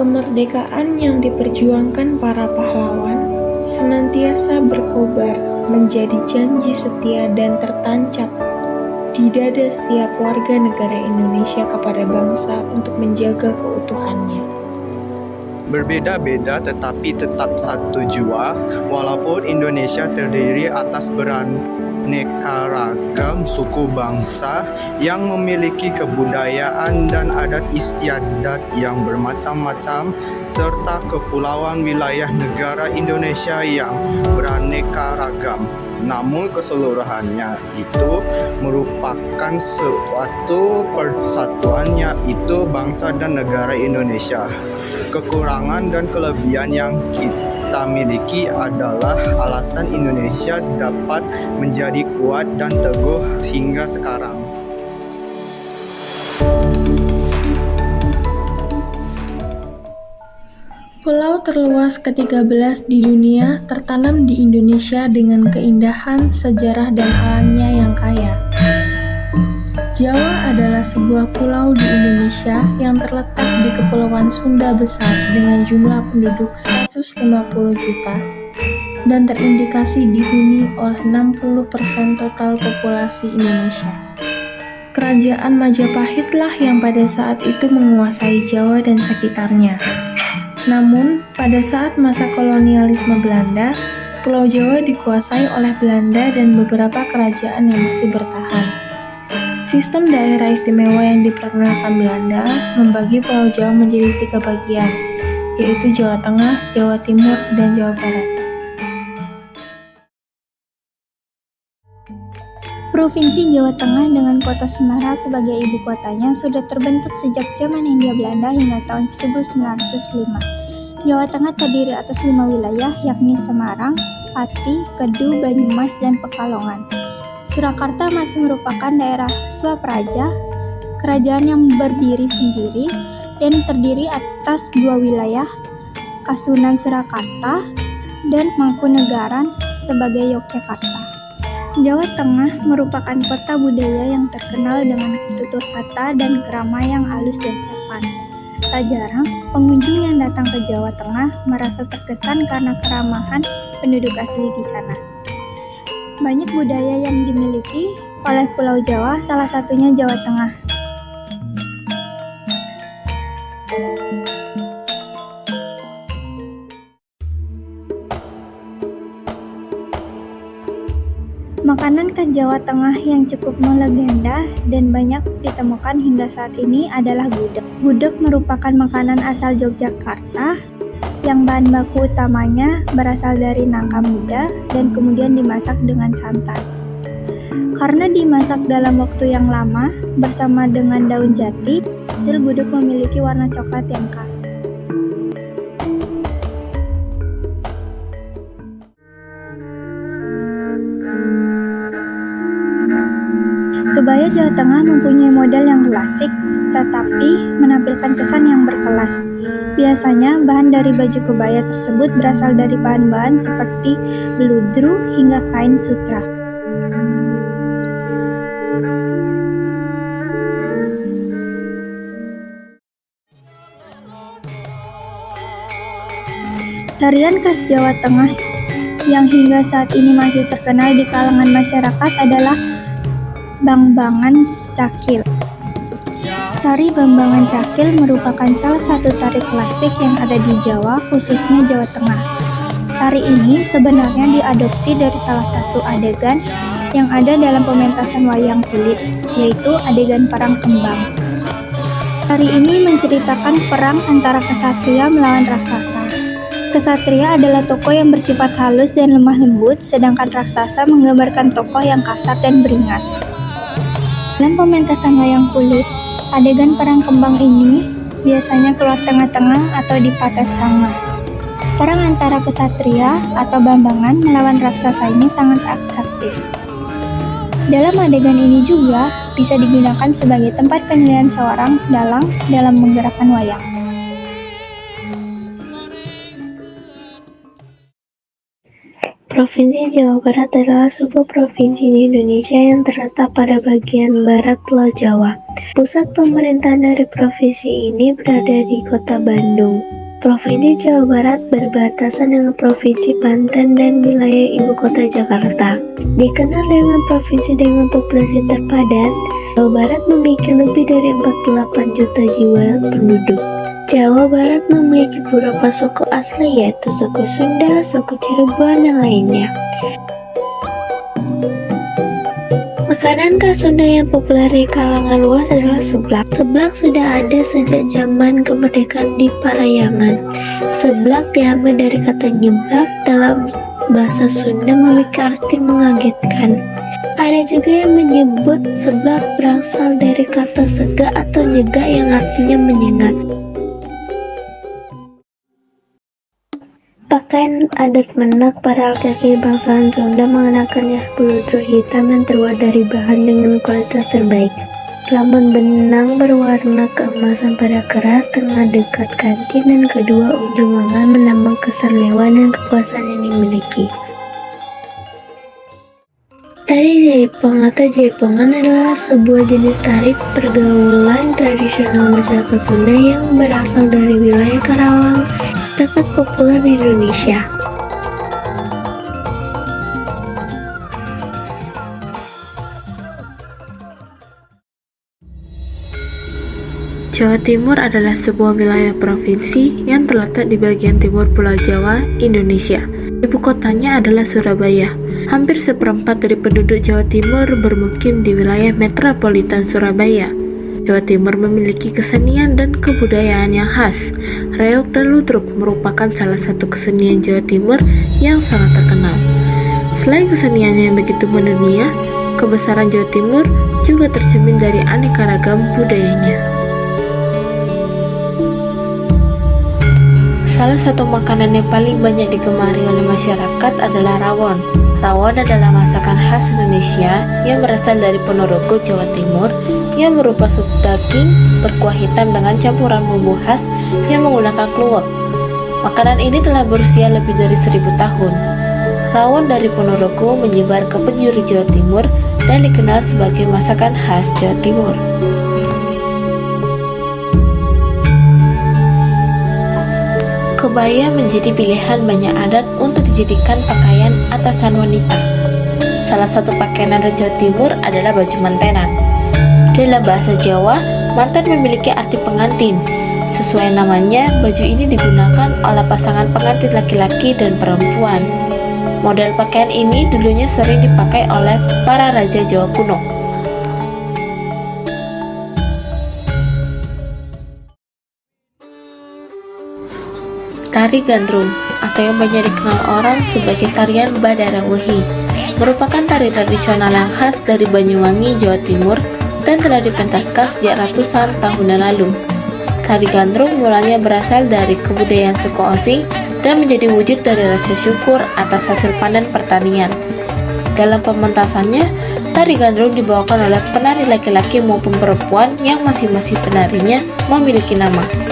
Kemerdekaan yang diperjuangkan para pahlawan senantiasa berkobar menjadi janji setia dan tertancap di dada setiap warga negara Indonesia kepada bangsa untuk menjaga keutuhannya. Berbeda-beda tetapi tetap satu jua, walaupun Indonesia terdiri atas beraneka ragam suku bangsa yang memiliki kebudayaan dan adat istiadat yang bermacam-macam, serta kepulauan wilayah negara Indonesia yang beraneka ragam. Namun keseluruhannya itu merupakan suatu persatuan, yaitu bangsa dan negara Indonesia. Kekurangan dan kelebihan yang kita miliki adalah alasan Indonesia dapat menjadi kuat dan teguh hingga sekarang. Pulau terluas ke-13 di dunia tertanam di Indonesia dengan keindahan, sejarah, dan alamnya yang kaya. Jawa adalah sebuah pulau di Indonesia yang terletak di Kepulauan Sunda Besar dengan jumlah penduduk 150 juta dan terindikasi dihuni oleh 60% total populasi Indonesia. Kerajaan Majapahitlah yang pada saat itu menguasai Jawa dan sekitarnya. Namun, pada saat masa kolonialisme Belanda, Pulau Jawa dikuasai oleh Belanda dan beberapa kerajaan yang masih bertahan. Sistem daerah istimewa yang diperkenalkan Belanda membagi Pulau Jawa menjadi 3 bagian, yaitu Jawa Tengah, Jawa Timur, dan Jawa Barat. Provinsi Jawa Tengah dengan kota Semarang sebagai ibu kotanya sudah terbentuk sejak zaman Hindia Belanda hingga tahun 1905. Jawa Tengah terdiri atas 5 wilayah, yakni Semarang, Pati, Kedu, Banyumas, dan Pekalongan. Surakarta masih merupakan daerah swapraja, kerajaan yang berdiri sendiri dan terdiri atas 2 wilayah, Kasunan Surakarta dan Mangkunegaran sebagai Yogyakarta. Jawa Tengah merupakan kota budaya yang terkenal dengan tutur kata dan krama yang halus dan sopan. Tak jarang, pengunjung yang datang ke Jawa Tengah merasa terkesan karena keramahan penduduk asli di sana. Banyak budaya yang dimiliki oleh Pulau Jawa, salah satunya Jawa Tengah. Makanan khas Jawa Tengah yang cukup melegenda dan banyak ditemukan hingga saat ini adalah gudeg. Gudeg merupakan makanan asal Yogyakarta yang bahan baku utamanya berasal dari nangka muda dan kemudian dimasak dengan santan. Karena dimasak dalam waktu yang lama bersama dengan daun jati, hasil gudeg memiliki warna coklat yang khas. Kebaya Jawa Tengah mempunyai model yang klasik, tetapi menampilkan kesan yang berkelas. Biasanya, bahan dari baju kebaya tersebut berasal dari bahan-bahan seperti beludru hingga kain sutra. Tarian khas Jawa Tengah yang hingga saat ini masih terkenal di kalangan masyarakat adalah Bambangan Cakil. Tari Bambangan Cakil merupakan salah satu tari klasik yang ada di Jawa, khususnya Jawa Tengah. Tari ini sebenarnya diadopsi dari salah satu adegan yang ada dalam pementasan wayang kulit, yaitu adegan perang kembang. Tari ini menceritakan perang antara kesatria melawan raksasa. Kesatria adalah tokoh yang bersifat halus dan lemah lembut, sedangkan raksasa menggambarkan tokoh yang kasar dan beringas. Dalam pementasan wayang kulit, adegan perang kembang ini biasanya keluar tengah-tengah atau di patet sanga. Perang antara kesatria atau bambangan melawan raksasa ini sangat atraktif. Dalam adegan ini juga bisa digunakan sebagai tempat penilaian seorang dalang dalam menggerakkan wayang. Provinsi Jawa Barat adalah sebuah provinsi di Indonesia yang terletak pada bagian barat Pulau Jawa. Pusat pemerintahan dari provinsi ini berada di Kota Bandung. Provinsi Jawa Barat berbatasan dengan Provinsi Banten dan wilayah ibu kota Jakarta. Dikenal dengan provinsi dengan populasi terpadat, Jawa Barat memiliki lebih dari 48 juta jiwa penduduk. Jawa Barat memiliki beberapa suku asli yaitu suku Sunda, suku Cirebon, dan lainnya. Makanan khas Sunda yang populer di kalangan luas adalah seblak. Seblak sudah ada sejak zaman kemerdekaan di Parayangan. Seblak diambil dari kata nyeblak dalam bahasa Sunda memiliki arti mengagetkan. Ada juga yang menyebut seblak berasal dari kata sega atau nyega yang artinya menyengat. Pakaian adat Menak para laki-laki bangsawan Sunda mengenakan jas bluder hitam yang terbuat dari bahan dengan kualitas terbaik. Rambut benang berwarna keemasan pada keras tengah dekat kancing dan kedua ujung lengan menambah keserlewan dan kekuasaan yang dimiliki. Tari Jaipong atau Jaipongan adalah sebuah jenis tari pergaulan tradisional masyarakat Sunda yang berasal dari wilayah Karawang, sangat populer di Indonesia. Jawa Timur adalah sebuah wilayah provinsi yang terletak di bagian timur Pulau Jawa, Indonesia. Ibu kotanya adalah Surabaya. Hampir seperempat dari penduduk Jawa Timur bermukim di wilayah metropolitan Surabaya. Jawa Timur memiliki kesenian dan kebudayaan yang khas. Reog dan ludruk merupakan salah satu kesenian Jawa Timur yang sangat terkenal. Selain keseniannya yang begitu mendunia, kebesaran Jawa Timur juga tercermin dari aneka ragam budayanya. Salah satu makanan yang paling banyak digemari oleh masyarakat adalah rawon. Rawon adalah masakan khas Indonesia yang berasal dari Ponorogo, Jawa Timur, yang berupa sup daging berkuah hitam dengan campuran bumbu khas yang menggunakan kluwek. Makanan ini telah berusia lebih dari 1000 tahun. Rawon dari Ponorogo menyebar ke penjuru Jawa Timur dan dikenal sebagai masakan khas Jawa Timur. Kebaya menjadi pilihan banyak adat untuk dijadikan pakaian atasan wanita. Salah satu pakaian adat Jawa Timur adalah baju mantenan. Dalam bahasa Jawa, manten memiliki arti pengantin. Sesuai namanya, baju ini digunakan oleh pasangan pengantin laki-laki dan perempuan. Model pakaian ini dulunya sering dipakai oleh para raja Jawa kuno. Tari Gandrung, atau yang banyak dikenal orang sebagai tarian Badarawehi, merupakan tari tradisional yang khas dari Banyuwangi, Jawa Timur, dan telah dipentaskan sejak ratusan tahun lalu. Tari Gandrung mulanya berasal dari kebudayaan suku Osing dan menjadi wujud dari rasa syukur atas hasil panen pertanian. Dalam pementasannya, tari Gandrung dibawakan oleh penari laki-laki maupun perempuan yang masing-masing penarinya memiliki nama.